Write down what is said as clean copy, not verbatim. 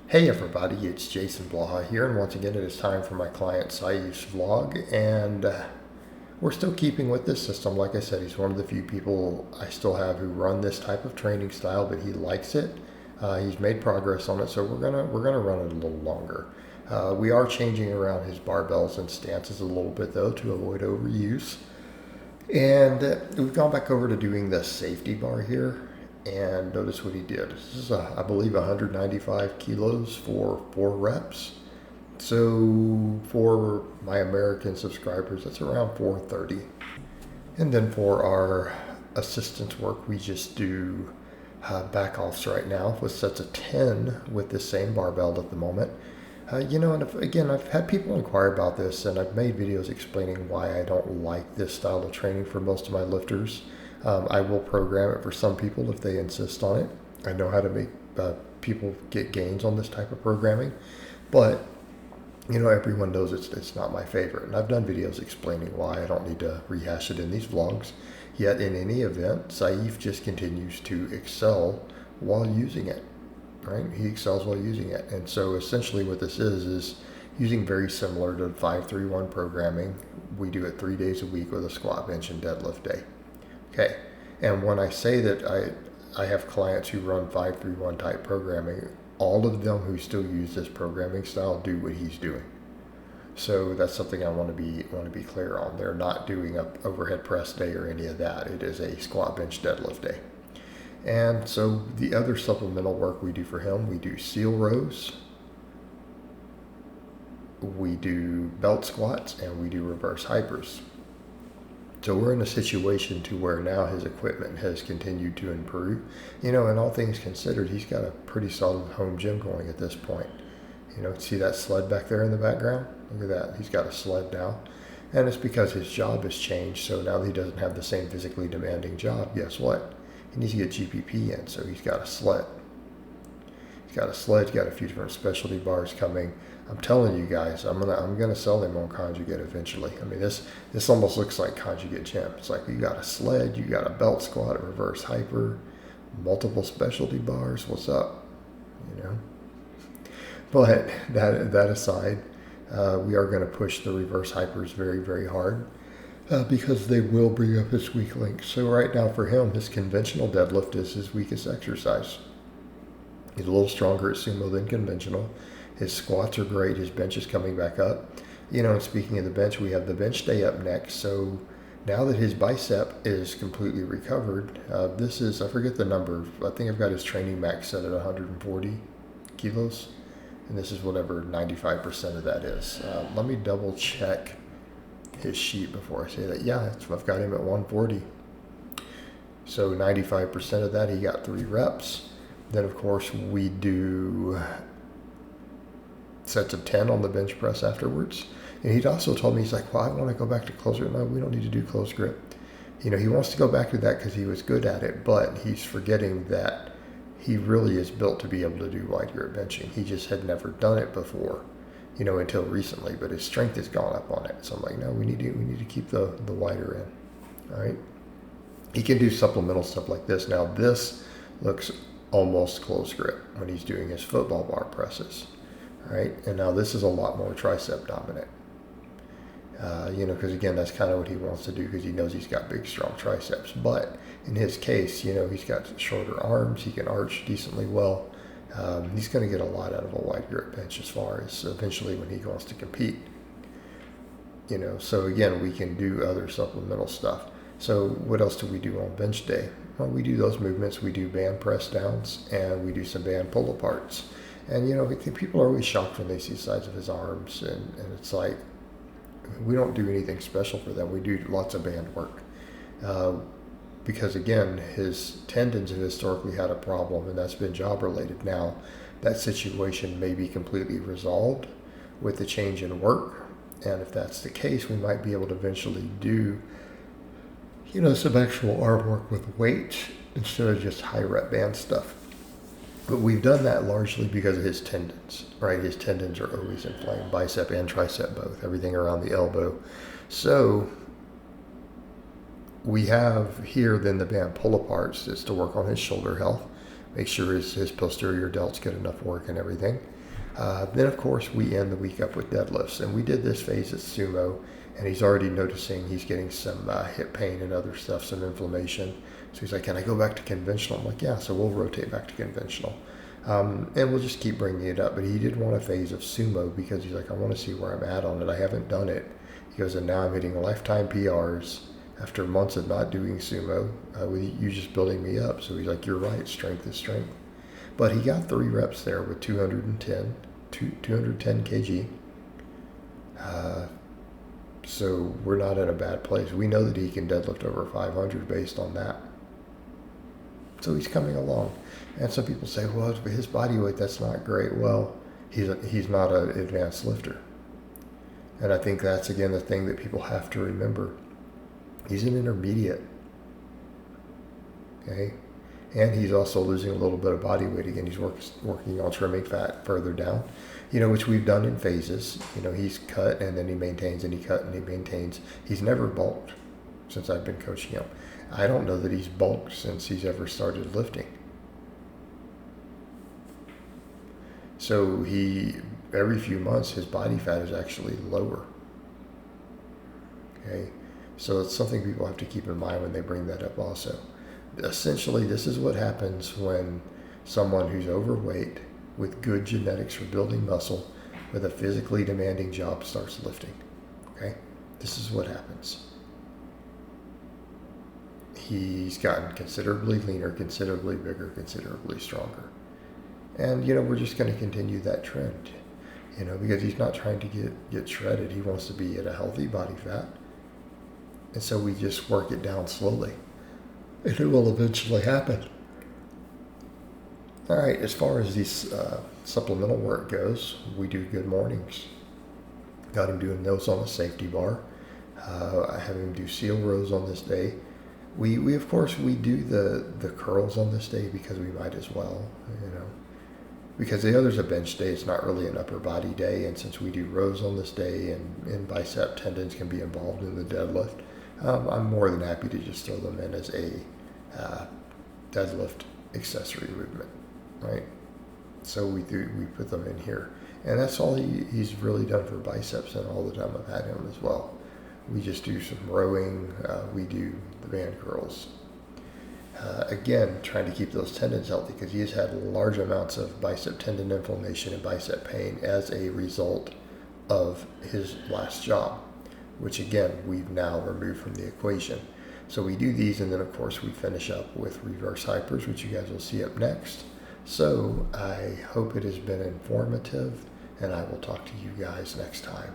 Hey everybody, it's Jason Blaha here, and once again it is time for my client Saif's vlog, and we're still keeping with this system. Like I said, he's one of the few people I still have who run this type of training style, but he likes it. He's made progress on it, so we're gonna run it a little longer. We are changing around his barbells and stances a little bit though to avoid overuse, and we've gone back over to doing the safety bar here. And notice what he did. This is, I believe, 195 kilos for 4 reps. So for my American subscribers, that's around 430. And then for our assistance work, we just do back offs right now with sets of 10 with the same barbell at the moment. And again, I've had people inquire about this, and I've made videos explaining why I don't like this style of training for most of my lifters. I will program it for some people if they insist on it. I know how to make people get gains on this type of programming, but everyone knows it's not my favorite. And I've done videos explaining why. I don't need to rehash it in these vlogs. Yet in any event, Saif just continues to excel while using it. Right? He excels while using it. And so essentially what this is using very similar to 5-3-1 programming. We do it 3 days a week with a squat, bench, and deadlift day. Okay, and when I say that I have clients who run 5-3-1 type programming, all of them who still use this programming style do what he's doing. So that's something I want to be clear on. They're not doing a overhead press day or any of that. It is a squat, bench, deadlift day. And so the other supplemental work we do for him, we do seal rows, we do belt squats, and we do reverse hypers. So we're in a situation to where now his equipment has continued to improve. And all things considered, he's got a pretty solid home gym going at this point. See that sled back there in the background? Look at that. He's got a sled now. And it's because his job has changed. So now that he doesn't have the same physically demanding job, guess what? He needs to get GPP in. So he's got a sled. He's got a few different specialty bars coming. I'm telling you guys, I'm gonna sell them on Conjugate eventually. I mean, this almost looks like Conjugate Gym. It's like you got a sled, you got a belt squat, a reverse hyper, multiple specialty bars. What's up? But that aside, we are going to push the reverse hypers very, very hard because they will bring up his weak links. So right now for him, his conventional deadlift is his weakest exercise. He's a little stronger at sumo than conventional. His squats are great. His bench is coming back up. And speaking of the bench, we have the bench day up next. So now that his bicep is completely recovered, this is, I forget the number. I think I've got his training max set at 140 kilos. And this is whatever 95% of that is. Let me double check his sheet before I say that. Yeah, I've got him at 140. So 95% of that, he got 3 reps. Then, of course, we do sets of 10 on the bench press afterwards. And he'd also told me, he's like, well, I want to go back to close grip. No, we don't need to do close grip. He wants to go back to that because he was good at it, but he's forgetting that he really is built to be able to do wide grip benching. He just had never done it before, until recently, but his strength has gone up on it. So I'm like, no, we need to keep the wider in. All right. He can do supplemental stuff like this. Now this looks almost close grip when he's doing his football bar presses. All right. And now this is a lot more tricep dominant. Because again, that's kind of what he wants to do because he knows he's got big, strong triceps. But in his case, he's got shorter arms. He can arch decently well. He's going to get a lot out of a wide grip bench as far as eventually when he wants to compete. So again, we can do other supplemental stuff. So what else do we do on bench day? Well, we do those movements. We do band press downs and we do some band pull aparts. And, people are always shocked when they see the size of his arms. And it's like, we don't do anything special for them. We do lots of band work. Because again, his tendons have historically had a problem and that's been job related. Now, that situation may be completely resolved with the change in work. And if that's the case, we might be able to eventually do some actual arm work with weight instead of just high rep band stuff. But we've done that largely because of his tendons, right? His tendons are always inflamed, bicep and tricep both, everything around the elbow. So we have here then the band pull aparts that's to work on his shoulder health, make sure his posterior delts get enough work and everything. Then, of course, we end the week up with deadlifts. And we did this phase at sumo, and he's already noticing he's getting some hip pain and other stuff, some inflammation. So he's like, can I go back to conventional? I'm like, yeah, so we'll rotate back to conventional. And we'll just keep bringing it up. But he did want a phase of sumo because he's like, I want to see where I'm at on it. I haven't done it. He goes, and now I'm hitting lifetime PRs after months of not doing sumo, with you just building me up. So he's like, you're right, strength is strength. But he got 3 reps there with 210 kg. So we're not in a bad place. We know that he can deadlift over 500 based on that. So he's coming along. And some people say, well, his body weight, that's not great. Well, he's not an advanced lifter. And I think that's, again, the thing that people have to remember. He's an intermediate. Okay? And he's also losing a little bit of body weight. Again, he's working on trimming fat further down, which we've done in phases. He's cut and then he maintains, and he cut and he maintains. He's never bulked since I've been coaching him. I don't know that he's bulked since he's ever started lifting. So every few months, his body fat is actually lower. Okay? So it's something people have to keep in mind when they bring that up also. Essentially, this is what happens when someone who's overweight with good genetics for building muscle with a physically demanding job starts lifting. Okay? This is what happens. He's gotten considerably leaner, considerably bigger, considerably stronger. And, we're just going to continue that trend, because he's not trying to get shredded. He wants to be at a healthy body fat. And so we just work it down slowly. And it will eventually happen. All right, as far as these supplemental work goes, we do good mornings. Got him doing those on the safety bar. I have him do seal rows on this day. We of course, we do the curls on this day because we might as well, Because the other's a bench day, it's not really an upper body day. And since we do rows on this day and bicep tendons can be involved in the deadlift, I'm more than happy to just throw them in as a deadlift accessory movement, right? So we put them in here. And that's all he's really done for biceps and all the time I've had him as well. We just do some rowing, we do the band curls. Again, trying to keep those tendons healthy because he has had large amounts of bicep tendon inflammation and bicep pain as a result of his last job, which again, we've now removed from the equation. So we do these, and then of course we finish up with reverse hypers, which you guys will see up next. So I hope it has been informative, and I will talk to you guys next time.